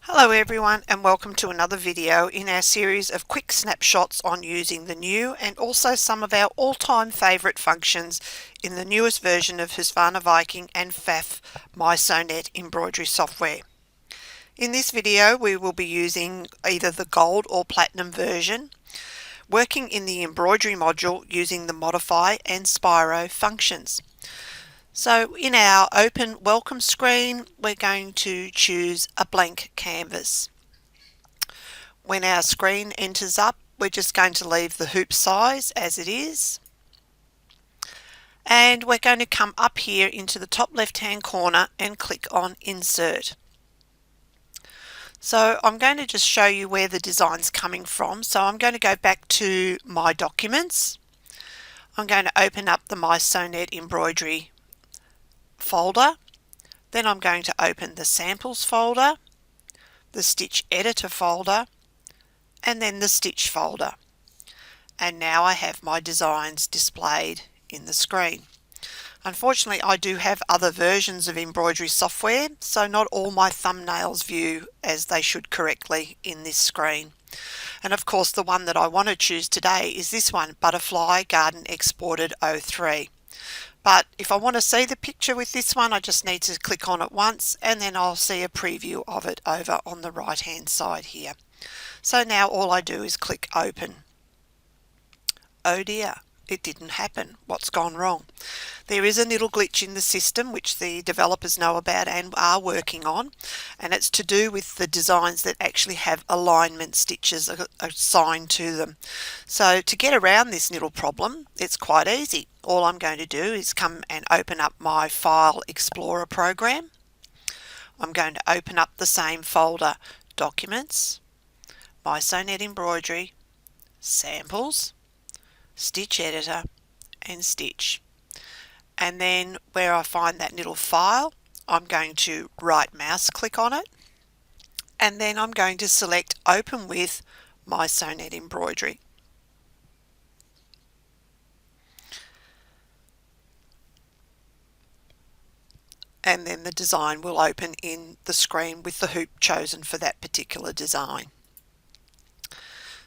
Hello everyone and welcome to another video in our series of quick snapshots on using the new and also some of our all-time favourite functions in the newest version of Husqvarna Viking and FAF mySewnet embroidery software. In this video we will be using either the gold or platinum version, working in the embroidery module using the Modify and Spiro functions. So in our open welcome screen, we're going to choose a blank canvas. When our screen enters up, we're just going to leave the hoop size as it is. And we're going to come up here into the top left-hand corner and click on Insert. So I'm going to just show you where the design's coming from. So I'm going to go back to My Documents. I'm going to open up the mySewnet embroidery folder. Then I'm going to open the Samples folder, the Stitch Editor folder, and then the Stitch folder. And now I have my designs displayed in the screen. Unfortunately, I do have other versions of embroidery software, so not all my thumbnails view as they should correctly in this screen. And of course the one that I want to choose today is this one, Butterfly Garden Exported 03. But if I want to see the picture with this one, I just need to click on it once and then I'll see a preview of it over on the right hand side here. So now all I do is click open. Oh dear, it didn't happen. What's gone wrong? There is a little glitch in the system which the developers know about and are working on, and it's to do with the designs that actually have alignment stitches assigned to them. So to get around this little problem, it's quite easy. All I'm going to do is come and open up my File Explorer program. I'm going to open up the same folder, Documents, mySewnet Embroidery, Samples, Stitch Editor and Stitch. And then where I find that little file, I'm going to right mouse click on it and then I'm going to select Open with mySewnet Embroidery. And then the design will open in the screen with the hoop chosen for that particular design.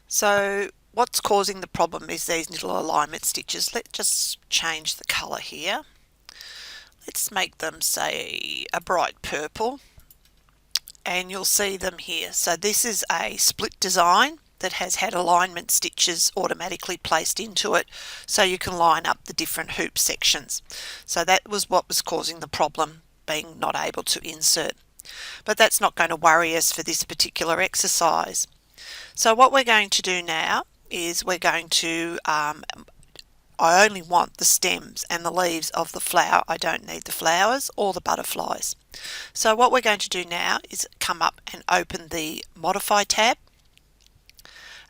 So what's causing the problem is these little alignment stitches. Let's just change the colour here. Let's make them, say, a bright purple. And you'll see them here. So this is a split design that has had alignment stitches automatically placed into it so you can line up the different hoop sections. So that was what was causing the problem, being not able to insert. But that's not going to worry us for this particular exercise. So what we're going to do now is we're going to, I only want the stems and the leaves of the flower. I don't need the flowers or the butterflies. So what we're going to do now is come up and open the Modify tab.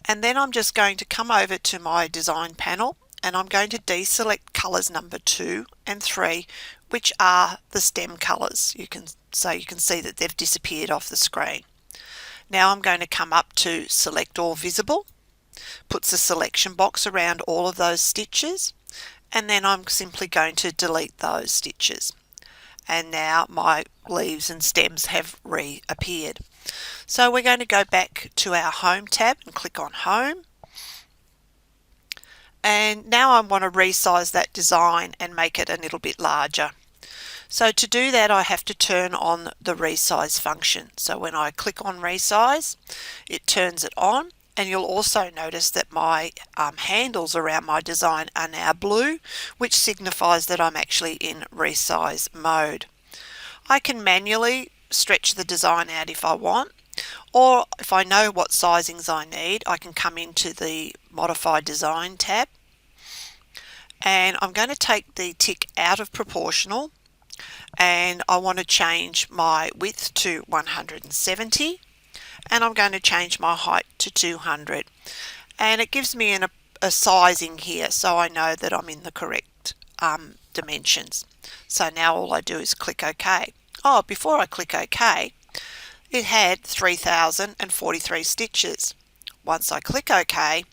And then I'm just going to come over to my design panel and I'm going to deselect colours number 2 and 3, which are the stem colours. You can see that they've disappeared off the screen. Now I'm going to come up to Select All Visible, puts a selection box around all of those stitches, and then I'm simply going to delete those stitches. And now my leaves and stems have reappeared. So we're going to go back to our Home tab and click on Home. And now I want to resize that design and make it a little bit larger. So to do that I have to turn on the resize function. So when I click on resize, it turns it on, and you'll also notice that my handles around my design are now blue, which signifies that I'm actually in resize mode. I can manually stretch the design out if I want, or if I know what sizings I need, I can come into the Modify Design tab, and I'm going to take the tick out of proportional, and I want to change my width to 170, and I'm going to change my height to 200, and it gives me a sizing here so I know that I'm in the correct dimensions. So now all I do is click OK. Oh, before I click OK, it had 3043 stitches. Once I click OK,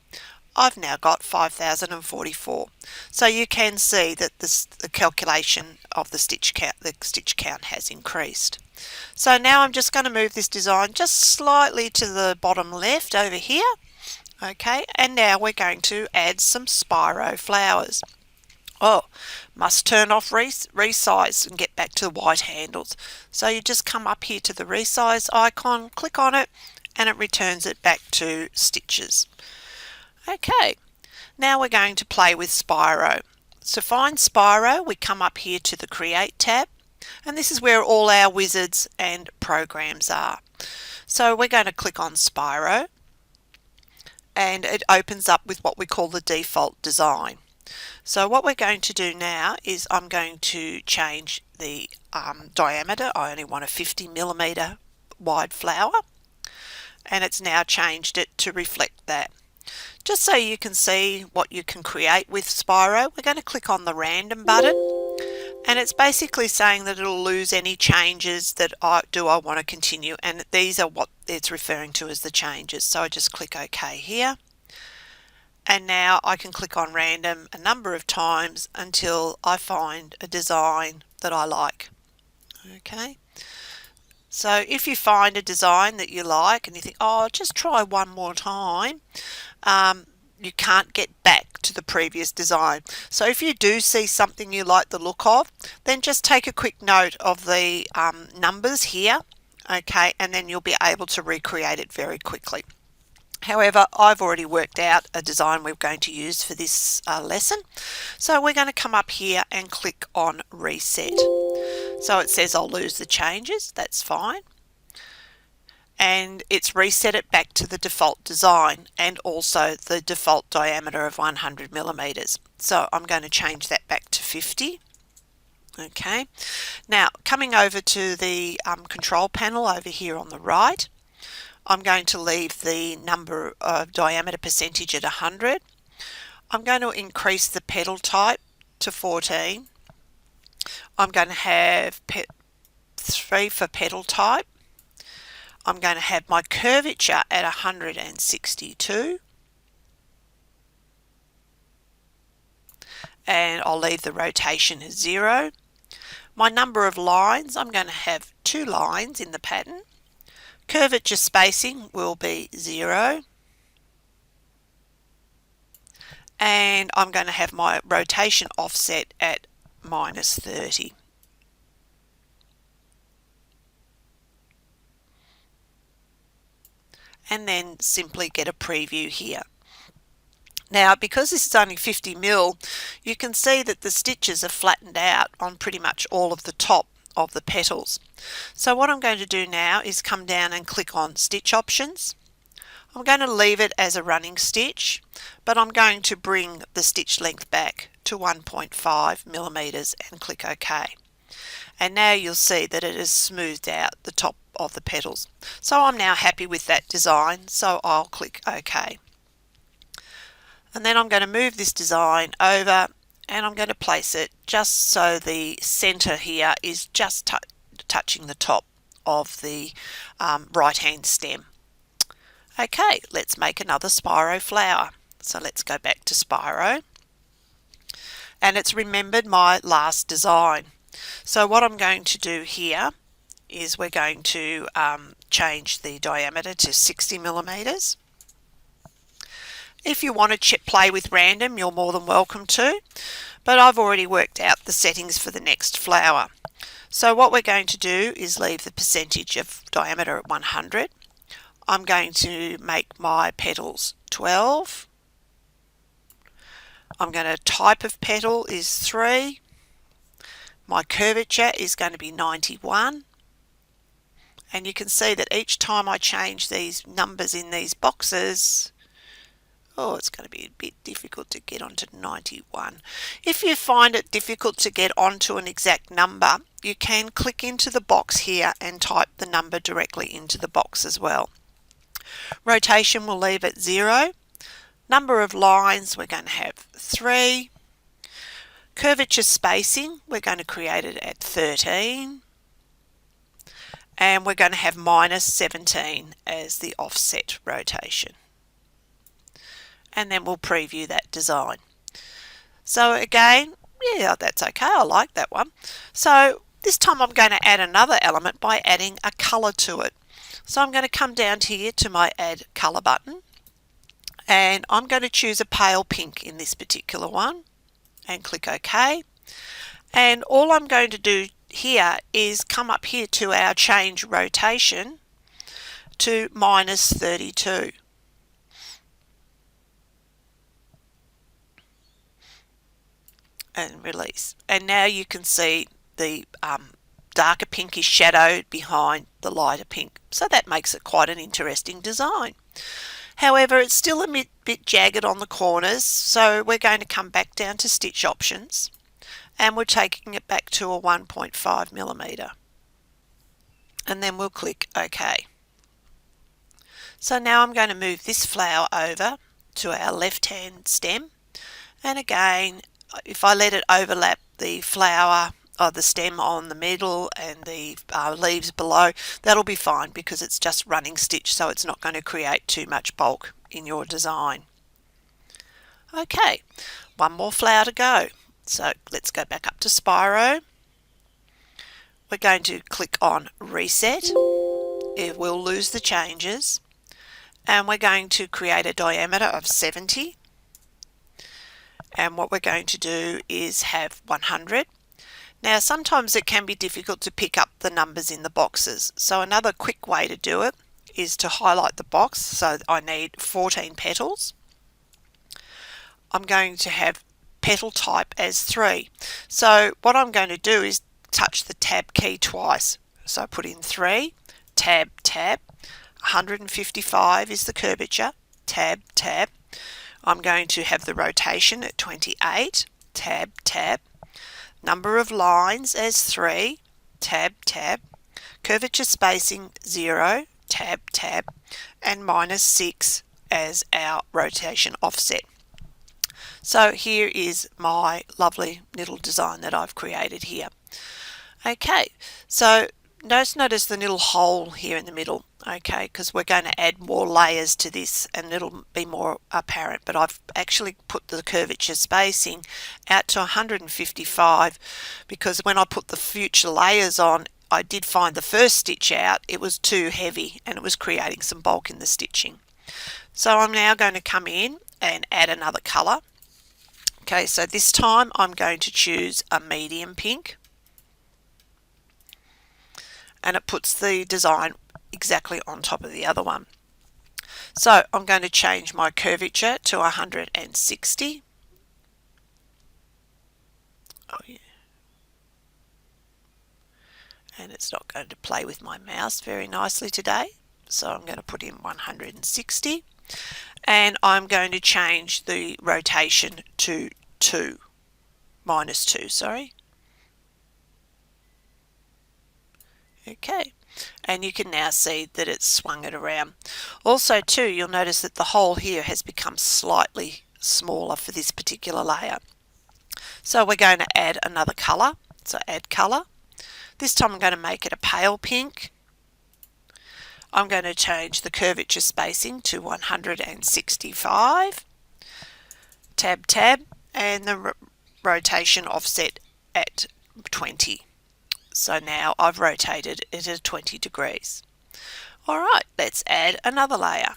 I've now got 5044. So you can see that the calculation of the stitch count has increased. So now I'm just going to move this design just slightly to the bottom left over here. Okay, and now we're going to add some Spiro flowers. Oh, must turn off Resize and get back to the white handles. So you just come up here to the Resize icon, click on it, and it returns it back to stitches. Okay, now we're going to play with Spiro. To find Spiro, we come up here to the Create tab, and this is where all our wizards and programs are. So we're going to click on Spiro, and it opens up with what we call the default design. So what we're going to do now is I'm going to change the diameter. I only want a 50mm wide flower, and it's now changed it to reflect that. Just so you can see what you can create with Spiro, we're going to click on the random button, and it's basically saying that it'll lose any changes that I want to continue, and these are what it's referring to as the changes. So I just click OK here, and now I can click on random a number of times until I find a design that I like. Okay, so if you find a design that you like and you think, oh, just try one more time, you can't get back to the previous design. So if you do see something you like the look of, then just take a quick note of the numbers here, okay, and then you'll be able to recreate it very quickly. However, I've already worked out a design we're going to use for this lesson. So we're going to come up here and click on Reset. So it says I'll lose the changes, that's fine. And it's reset it back to the default design and also the default diameter of 100mm. So I'm going to change that back to 50. Okay, now coming over to the control panel over here on the right, I'm going to leave the number of diameter percentage at 100. I'm going to increase the petal type to 14. I'm going to have 3 for petal type. I'm going to have my curvature at 162, and I'll leave the rotation as 0. My number of lines, I'm going to have 2 lines in the pattern. Curvature spacing will be 0, and I'm going to have my rotation offset at -30. And then simply get a preview here. Now, because this is only 50mm, you can see that the stitches are flattened out on pretty much all of the top of the petals. So what I'm going to do now is come down and click on Stitch Options. I'm going to leave it as a running stitch, but I'm going to bring the stitch length back to 1.5mm and click OK. And now you'll see that it has smoothed out the top of the petals. So I'm now happy with that design, so I'll click OK. And then I'm going to move this design over, and I'm going to place it just so the center here is just touching the top of the right hand stem. Okay, let's make another Spiro flower. So let's go back to Spiro, and it's remembered my last design. So what I'm going to do here is we're going to change the diameter to 60mm. If you want to play with random, you're more than welcome to, but I've already worked out the settings for the next flower. So what we're going to do is leave the percentage of diameter at 100. I'm going to make my petals 12. I'm going to type of petal is 3. My curvature is going to be 91. And you can see that each time I change these numbers in these boxes, oh, it's going to be a bit difficult to get onto 91. If you find it difficult to get onto an exact number, you can click into the box here and type the number directly into the box as well. Rotation we'll leave at 0. Number of lines, we're going to have 3. Curvature spacing, we're going to create it at 13. And we're going to have -17 as the offset rotation. and then we'll preview that design. So again, yeah, that's okay, I like that one. So this time I'm going to add another element by adding a colour to it. So I'm going to come down here to my Add Colour button, and I'm going to choose a pale pink in this particular one and click OK. And all I'm going to do here is come up here to our change rotation to -32. And release. And now you can see the darker pink is shadowed behind the lighter pink. So that makes it quite an interesting design. However, it's still a bit jagged on the corners, so we're going to come back down to stitch options, and we're taking it back to a 1.5mm. And then we'll click OK. So now I'm going to move this flower over to our left-hand stem, and again, if I let it overlap the flower or the stem on the middle and the leaves below, that'll be fine because it's just running stitch, so it's not going to create too much bulk in your design. Okay, one more flower to go. So let's go back up to Spiro. We're going to click on Reset. It will lose the changes, and we're going to create a diameter of 70. And what we're going to do is have 100. Now sometimes it can be difficult to pick up the numbers in the boxes, so another quick way to do it is to highlight the box. So I need 14 petals. I'm going to have petal type as 3. So what I'm going to do is touch the tab key twice. So I put in 3, tab, tab, 155 is the curvature, tab, tab. I'm going to have the rotation at 28, tab, tab, number of lines as 3, tab, tab, curvature spacing 0, tab, tab, and -6 as our rotation offset. So here is my lovely little design that I've created here. Okay, so notice the little hole here in the middle, okay, because we're going to add more layers to this and it'll be more apparent, but I've actually put the curvature spacing out to 155 because when I put the future layers on, I did find the first stitch out, it was too heavy and it was creating some bulk in the stitching. So I'm now going to come in and add another colour. Okay, so this time I'm going to choose a medium pink, and it puts the design exactly on top of the other one. So I'm going to change my curvature to 160. Oh yeah. And it's not going to play with my mouse very nicely today. So I'm going to put in 160. And I'm going to change the rotation to -2, sorry. Okay, and you can now see that it's swung it around. Also too, you'll notice that the hole here has become slightly smaller for this particular layer. So we're going to add another colour, so add colour. This time I'm going to make it a pale pink. I'm going to change the curvature spacing to 165, tab, tab, and the rotation offset at 20. So now I've rotated it at 20 degrees. Alright, let's add another layer.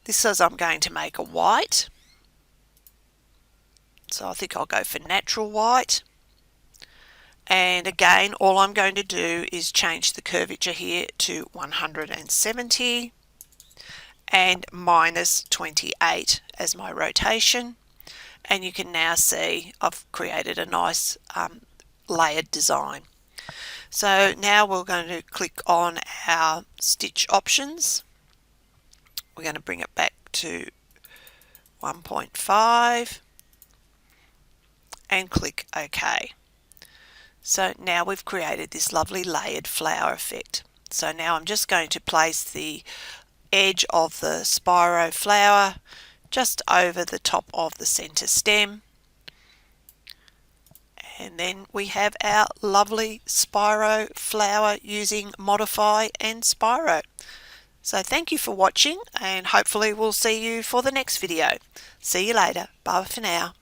This says I'm going to make a white. So I think I'll go for natural white. And again, all I'm going to do is change the curvature here to 170 and -28 as my rotation. And you can now see I've created a nice layered design. So now we're going to click on our stitch options. We're going to bring it back to 1.5 and click OK. So now we've created this lovely layered flower effect. So now I'm just going to place the edge of the Spiro flower just over the top of the center stem. And then we have our lovely Spiro flower using Modify and Spiro. So thank you for watching, and hopefully we'll see you for the next video. See you later. Bye for now.